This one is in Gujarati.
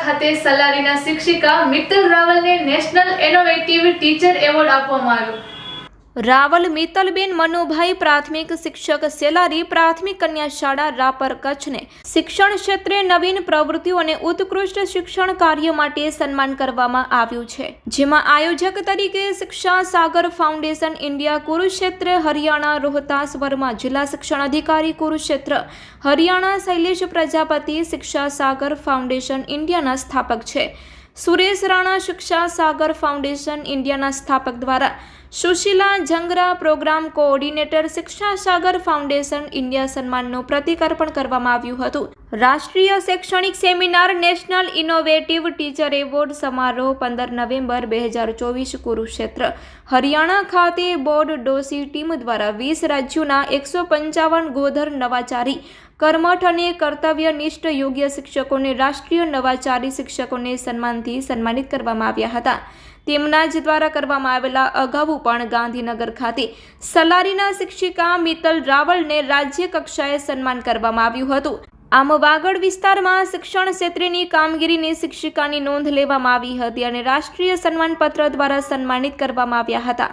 ખાતે સલારીના શિક્ષિકા મિત્તલ રાવલને નેશનલ ઇનોવેટિવ ટીચર એવોર્ડ આપવામાં આવ્યો। રાવલ મિત્તલબેન મનુભાઈ પ્રાથમિક શિક્ષક સેલારી પ્રાથમિક કન્યા શાળા રાપર કચ્છને શિક્ષણ ક્ષેત્રે નવીન પ્રવૃત્તિઓ અને ઉત્કૃષ્ટ શિક્ષણ કાર્ય માટે સન્માન કરવામાં આવ્યું છે, જેમાં આયોજક તરીકે શિક્ષા સાગર ફાઉન્ડેશન ઇન્ડિયા કુરુક્ષેત્ર હરિયાણા રોહતાસ વર્મા, જિલ્લા શિક્ષણ અધિકારી કુરુક્ષેત્ર હરિયાણા શૈલેષ પ્રજાપતિ શિક્ષા સાગર ફાઉન્ડેશન ઇન્ડિયાના સ્થાપક છે। સુરેશ રાણા શિક્ષા સાગર ફાઉન્ડેશન ઇન્ડિયાના સ્થાપક દ્વારા સુશીલા જંગરા પ્રોગ્રામ કોઓર્ડિનેટર શિક્ષા સાગર ફાઉન્ડેશન ઇન્ડિયા સન્માનનું પ્રતિક અર્પણ કરવામાં આવ્યું હતું। રાષ્ટ્રીય શૈક્ષણિક seminar national innovative teacher award સમારોહ 15 નવેમ્બર 2024 કુરુક્ષેત્ર હરિયાણા ખાતે બોર્ડ ડોસી ટીમ દ્વારા 20 રાજ્યોના 155 ગોધર નવાચારી કર્મઠ અને કર્તવ્યનિષ્ઠ યોગ્ય શિક્ષકોને રાષ્ટ્રીય નવાચારી શિક્ષકોને સન્માનથી સન્માનિત કરવામાં આવ્યા હતા। તેમના જ દ્વારા કરવામાં આવેલા અગાઉ પણ ગાંધીનગર ખાતે સલારીના શિક્ષિકા મિત્તલ રાવલને રાજ્ય કક્ષાએ સન્માન કરવામાં આવ્યું હતું। આમ વાગડ વિસ્તારમાં શિક્ષણ ક્ષેત્રેની કામગીરીની શિક્ષિકાની નોંધ લેવામાં આવી હતી અને રાષ્ટ્રીય સન્માનપત્ર દ્વારા સન્માનિત કરવામાં આવ્યા હતા।